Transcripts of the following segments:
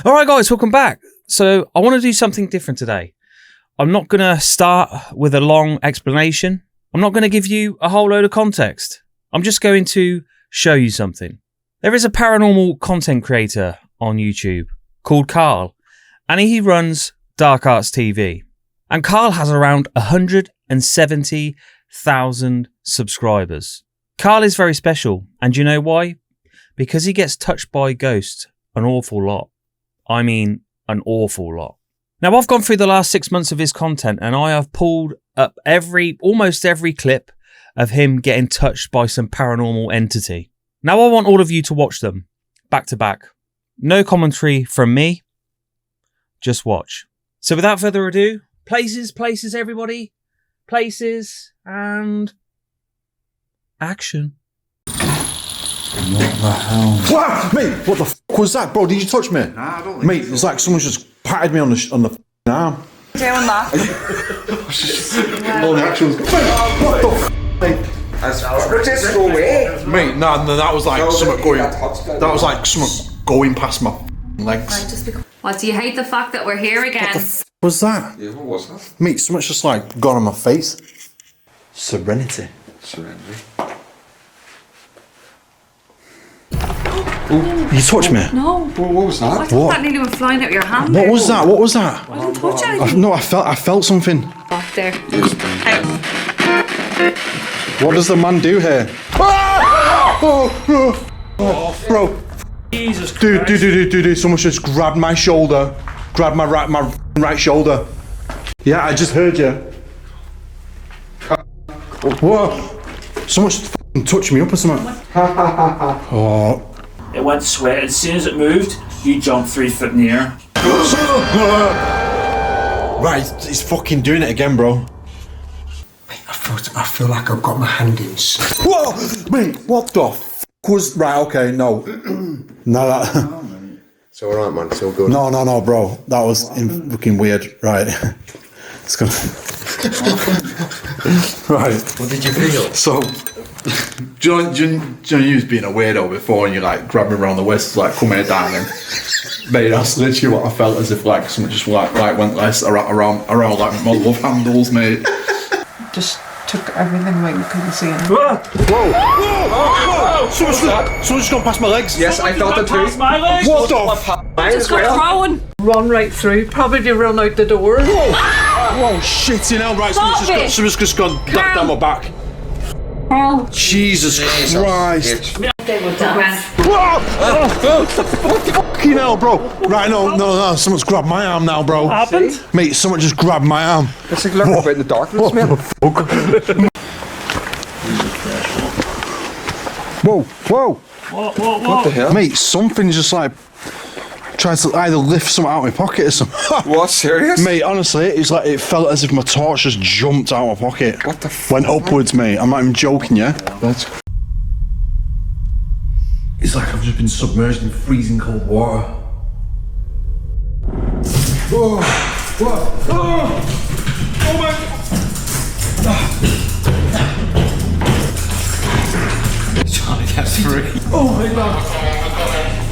Alright guys, welcome back. So I want to do something different today. I'm not going to start with a long explanation. I'm not going to give you a whole load of context. I'm just going to show you something. There is a paranormal content creator on YouTube called Karl, and he runs Dark Arts TV. And Karl has around 170,000 subscribers. Karl is very special, and you know why? Because he gets touched by ghosts an awful lot. I mean, an awful lot. Now, I've gone through the last 6 months of his content, and I have pulled up almost every clip of him getting touched by some paranormal entity. Now, I want all of you to watch them, back to back. No commentary from me, just watch. So without further ado, places, everybody. Places, and action. What the hell? What? Mate, what the f*** was that, bro? Did you touch me? Nah, I don't think Mate, so. it's like someone just patted me on the arm. Doing that. All the actions. What the f***, mate? Just go away. Mate, nah, that was like something going. That was like something going past my legs. What, do you hate the fact that we're here again? What the f*** was that? Yeah, what was that? Mate, something's just like gone on my face. Serenity. Serenity. You touched me? No. What was that? I thought that nearly went flying out of your hand. What was that? What was that? I didn't touch anything. No, I felt something. Back there. What does the man do here? Oh, bro. Jesus Christ. Dude, someone just grabbed my shoulder. Grabbed my right shoulder. Yeah, I just heard you. What? Someone just f***ing touched me up or something. Oh. It went sweat. As soon as it moved, you jumped 3 foot in the air. Right, he's fucking doing it again, bro. Mate, I feel like I've got my hand in. Whoa! Mate, what the f*** was... Right, okay, no. No, that... It's alright, man. It's all good. No, bro. That was fucking weird. Right. It's gonna... Right. What did you feel? So... John, you was being a weirdo before, and you like grabbed me around the waist, like come here, darling. Mate, that's literally what I felt, as if like someone just like went like around like my love handles, mate. Just took everything away, you couldn't see anything. Whoa! Someone's just gone past my legs. Yes, I thought the truth. My legs. What the f***? Just got thrown. Run right through, probably to run out the door. Whoa, shit, you know, right, someone's just gone back down my back. Karl. Jesus Christ. They were done. Whoa! What the fucking hell, bro? Right, no, someone's grabbed my arm now, bro. What happened? Mate, someone just grabbed my arm. It's like looking about in the darkness, man. Whoa! What? What the hell? Mate, something's just like trying to either lift something out of my pocket or something. What, serious? Mate, honestly, it's like it felt as if my torch just jumped out of my pocket. What the f***? Went upwards, mate. I'm not even joking, yeah? It's like I've just been submerged in freezing cold water. Oh my... Johnny, that's free. Oh my God!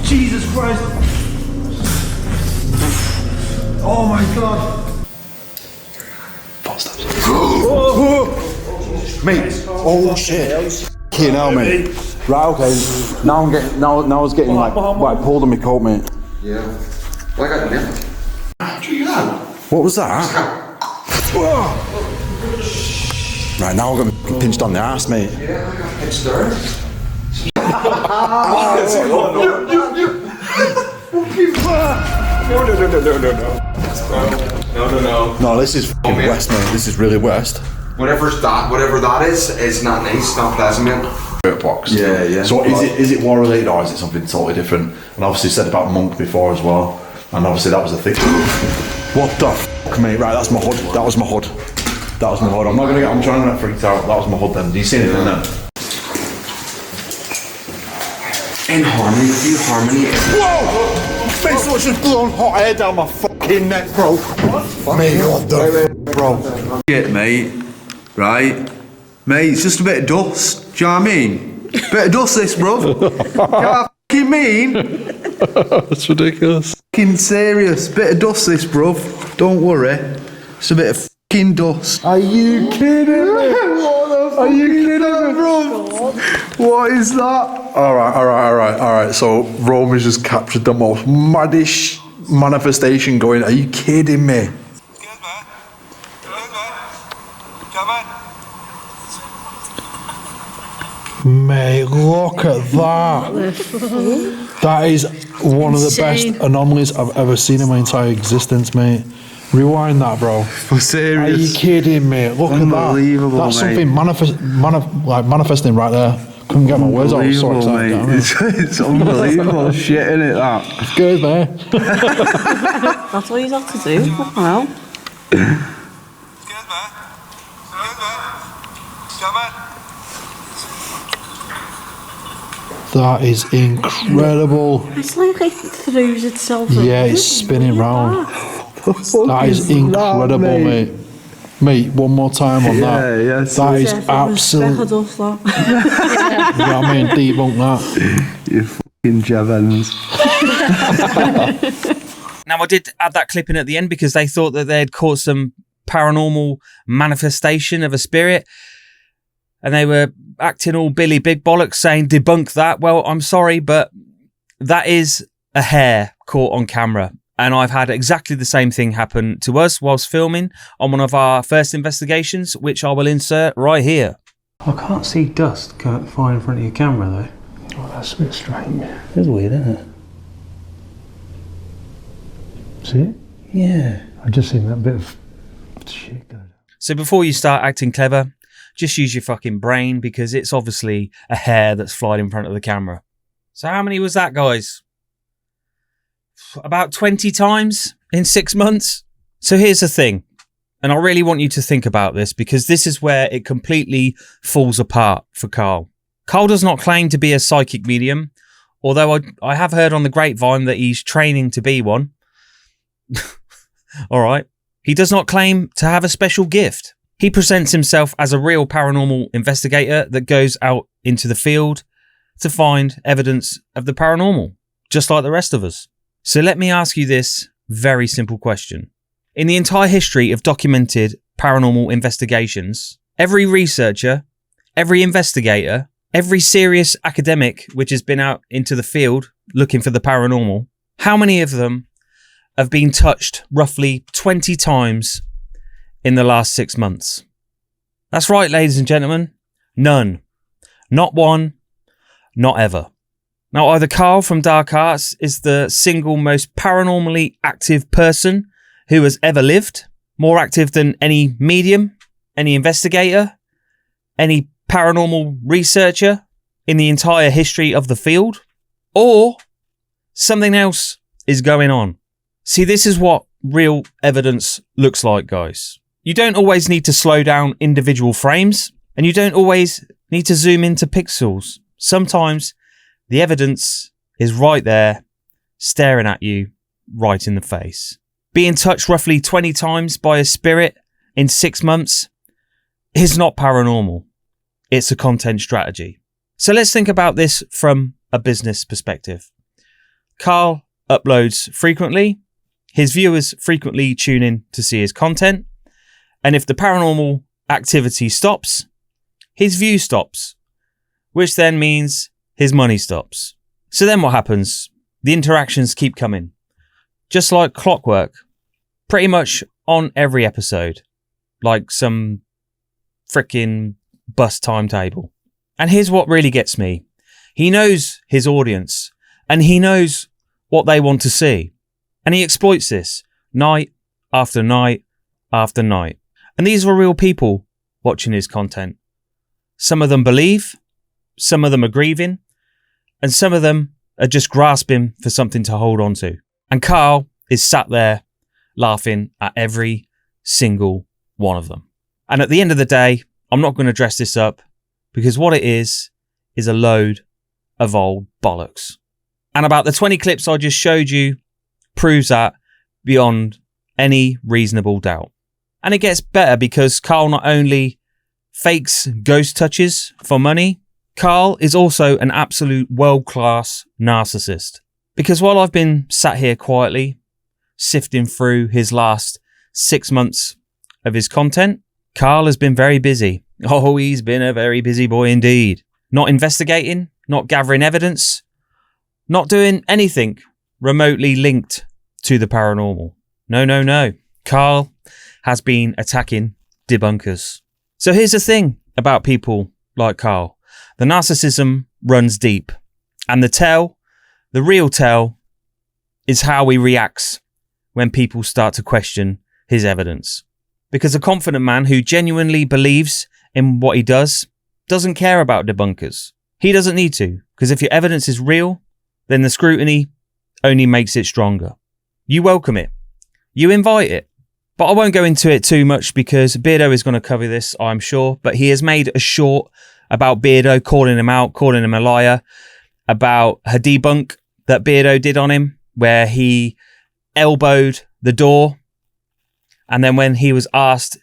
Jesus Christ! Oh my God! Mate! Oh shit! Okay, now, mate. Right, okay. Now I was getting like pulled on my coat, mate. Yeah. Well, I got nothing. What was that? Right, now I've got me pinched on the ass, mate. Yeah, I got pinched there. No. No, this is f***ing West, mate. This is really West. Whatever that is not nice, not pleasant, man. Box. Yeah. So is it war related or is it something totally different? And obviously said about monk before as well. And obviously that was the thing. What the f***, mate? Right, that's my hood. That was my hood. I'm not gonna get. I'm trying to get freaked out. That was my hood then. Do you see anything then? In harmony with you, harmony. Whoa! Mate, someone's just blown hot air down my fucking neck, bro. What? Mate, what the f***, bro? Shit, mate. Right? Mate, it's just a bit of dust. Do you know what I mean? Bit of dust, this, bro. You know what I fucking mean? That's ridiculous. fucking serious. Bit of dust, this, bruv. Don't worry. It's a bit of fucking dust. Are you kidding me? Are you kidding me, bruv? What is that? All right. So Rome has just captured the most maddish manifestation going. Are you kidding me? Mate, look at that. That is one of the best anomalies I've ever seen in my entire existence, mate. Rewind that, bro. For serious. Are you kidding me? Look at that. Unbelievable, That's mate. something manifesting right there. Couldn't get my words out. I was so excited. Mate. You know what I mean? It's unbelievable shit, isn't it, that? It's good, man. That's all you have to do. What the hell? That is incredible. It's like it throws itself. Yeah, it's spinning round. That is incredible, mate. Mate, one more time on that. Yeah, that is absolute. You know what I mean? Debunk that. You fucking Jevons. Now, I did add that clip in at the end because they thought that they'd caught some paranormal manifestation of a spirit. And they were acting all Billy Big Bollocks saying, debunk that. Well, I'm sorry, but that is a hair caught on camera. And I've had exactly the same thing happen to us whilst filming on one of our first investigations, which I will insert right here. I can't see dust flying in front of your camera, though. Oh, that's a bit strange. It's weird, isn't it? See it? Yeah. I just seen that bit of shit go down. So before you start acting clever, just use your fucking brain because it's obviously a hair that's flying in front of the camera. So how many was that, guys? About 20 times in 6 months? So here's the thing, and I really want you to think about this because this is where it completely falls apart for Karl. Karl does not claim to be a psychic medium, although I have heard on the grapevine that he's training to be one. All right. He does not claim to have a special gift. He presents himself as a real paranormal investigator that goes out into the field to find evidence of the paranormal, just like the rest of us. So let me ask you this very simple question. In the entire history of documented paranormal investigations, every researcher, every investigator, every serious academic which has been out into the field looking for the paranormal, how many of them have been touched roughly 20 times in the last 6 months? That's right, ladies and gentlemen. None. Not one. Not ever. Now, either Karl from Dark Arts is the single most paranormally active person who has ever lived, more active than any medium, any investigator, any paranormal researcher in the entire history of the field, or something else is going on. See, this is what real evidence looks like, guys. You don't always need to slow down individual frames, and you don't always need to zoom into pixels. Sometimes the evidence is right there, staring at you right in the face. Being touched roughly 20 times by a spirit in 6 months is not paranormal. It's a content strategy. So let's think about this from a business perspective. Karl uploads frequently. His viewers frequently tune in to see his content. And if the paranormal activity stops, his view stops, which then means his money stops. So then what happens? The interactions keep coming. Just like clockwork, pretty much on every episode, like some frickin' bus timetable. And here's what really gets me. He knows his audience and he knows what they want to see. And he exploits this night after night after night. And these are real people watching his content. Some of them believe, some of them are grieving, and some of them are just grasping for something to hold on to. And Karl is sat there laughing at every single one of them. And at the end of the day, I'm not going to dress this up because what it is a load of old bollocks. And about the 20 clips I just showed you proves that beyond any reasonable doubt. And it gets better because Karl not only fakes ghost touches for money, Karl is also an absolute world-class narcissist. Because while I've been sat here quietly, sifting through his last 6 months of his content, Karl has been very busy. Oh, he's been a very busy boy indeed. Not investigating, not gathering evidence, not doing anything remotely linked to the paranormal. No. Karl has been attacking debunkers. So here's the thing about people like Karl. The narcissism runs deep. And the real tell, is how he reacts when people start to question his evidence. Because a confident man who genuinely believes in what he does doesn't care about debunkers. He doesn't need to, because if your evidence is real, then the scrutiny only makes it stronger. You welcome it. You invite it. But I won't go into it too much because Beardo is going to cover this, I'm sure. But he has made a short about Beardo, calling him out, calling him a liar, about a debunk that Beardo did on him, where he elbowed the door. And then when he was asked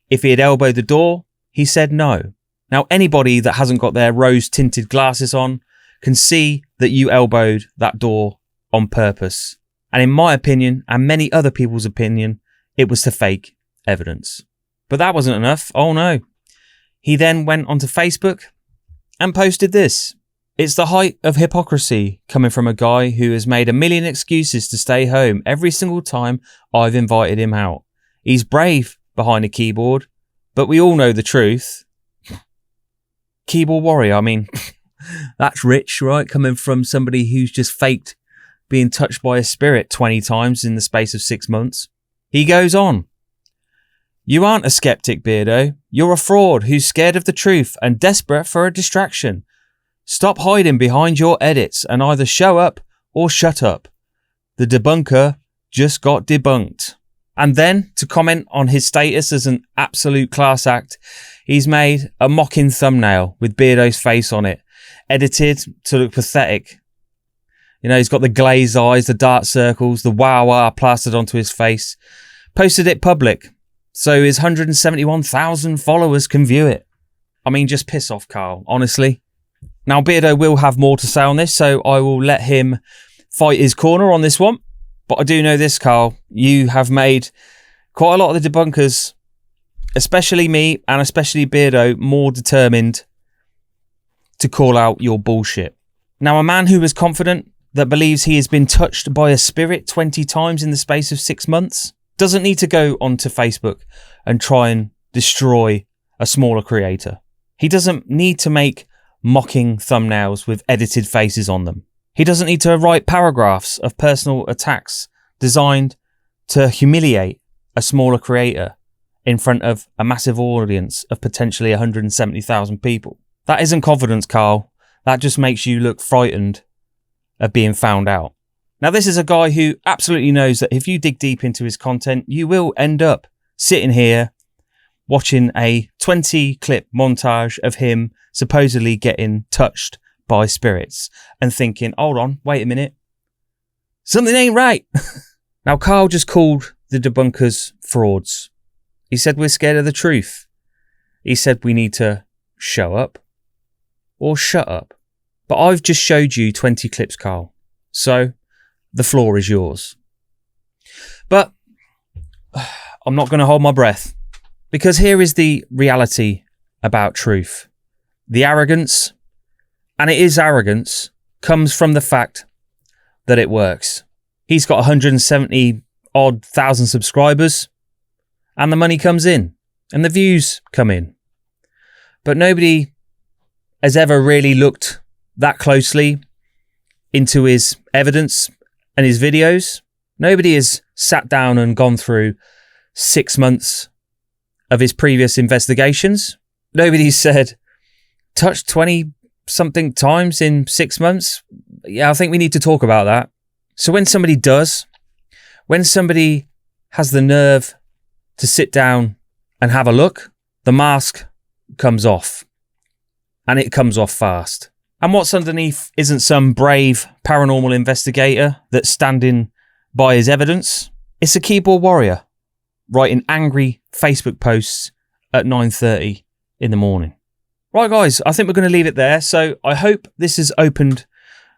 if he had elbowed the door, he said no. Now, anybody that hasn't got their rose-tinted glasses on can see that you elbowed that door on purpose. And in my opinion, and many other people's opinion, it was to fake evidence. But that wasn't enough. Oh no. He then went onto Facebook and posted this. It's the height of hypocrisy coming from a guy who has made a million excuses to stay home every single time I've invited him out. He's brave behind a keyboard, but we all know the truth. Keyboard warrior, I mean, that's rich, right? Coming from somebody who's just faked being touched by a spirit 20 times in the space of 6 months. He goes on. You aren't a skeptic, Beardo. You're a fraud who's scared of the truth and desperate for a distraction. Stop hiding behind your edits and either show up or shut up. The debunker just got debunked. And then, to comment on his status as an absolute class act, he's made a mocking thumbnail with Beardo's face on it, edited to look pathetic. You know, he's got the glazed eyes, the dark circles, the wow plastered onto his face. Posted it public, so his 171,000 followers can view it. I mean, just piss off, Karl, honestly. Now, Beardo will have more to say on this, so I will let him fight his corner on this one. But I do know this, Karl. You have made quite a lot of the debunkers, especially me and especially Beardo, more determined to call out your bullshit. Now, a man who is confident that believes he has been touched by a spirit 20 times in the space of 6 months doesn't need to go onto Facebook and try and destroy a smaller creator. He doesn't need to make mocking thumbnails with edited faces on them. He doesn't need to write paragraphs of personal attacks designed to humiliate a smaller creator in front of a massive audience of potentially 170,000 people. That isn't confidence, Karl. That just makes you look frightened of being found out. Now, this is a guy who absolutely knows that if you dig deep into his content, you will end up sitting here watching a 20-clip montage of him supposedly getting touched by spirits and thinking, hold on, wait a minute, something ain't right. Now, Karl just called the debunkers frauds. He said we're scared of the truth. He said we need to show up or shut up. But I've just showed you 20 clips, Karl. So the floor is yours. But I'm not going to hold my breath, because here is the reality about truth. The arrogance, and it is arrogance, comes from the fact that it works. He's got 170 odd thousand subscribers, and the money comes in, and the views come in. But nobody has ever really looked that closely into his evidence and his videos. Nobody has sat down and gone through 6 months of his previous investigations. Nobody said, touched 20 something times in 6 months. Yeah, I think we need to talk about that. So when somebody does, when somebody has the nerve to sit down and have a look, the mask comes off, and it comes off fast. And what's underneath isn't some brave paranormal investigator that's standing by his evidence. It's a keyboard warrior writing angry Facebook posts at 9:30 in the morning. Right, guys, I think we're going to leave it there. So I hope this has opened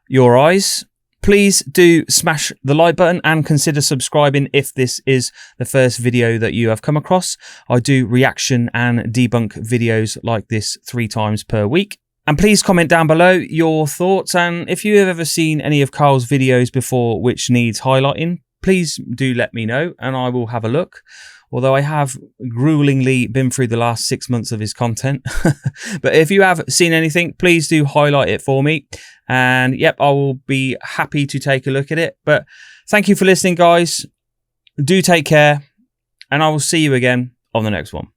your eyes. Please do smash the like button and consider subscribing if this is the first video that you have come across. I do reaction and debunk videos like this 3 times per week. And please comment down below your thoughts, and if you have ever seen any of Karl's videos before which needs highlighting, please do let me know and I will have a look. Although I have gruelingly been through the last 6 months of his content. But if you have seen anything, please do highlight it for me. And yep, I will be happy to take a look at it. But thank you for listening, guys. Do take care, and I will see you again on the next one.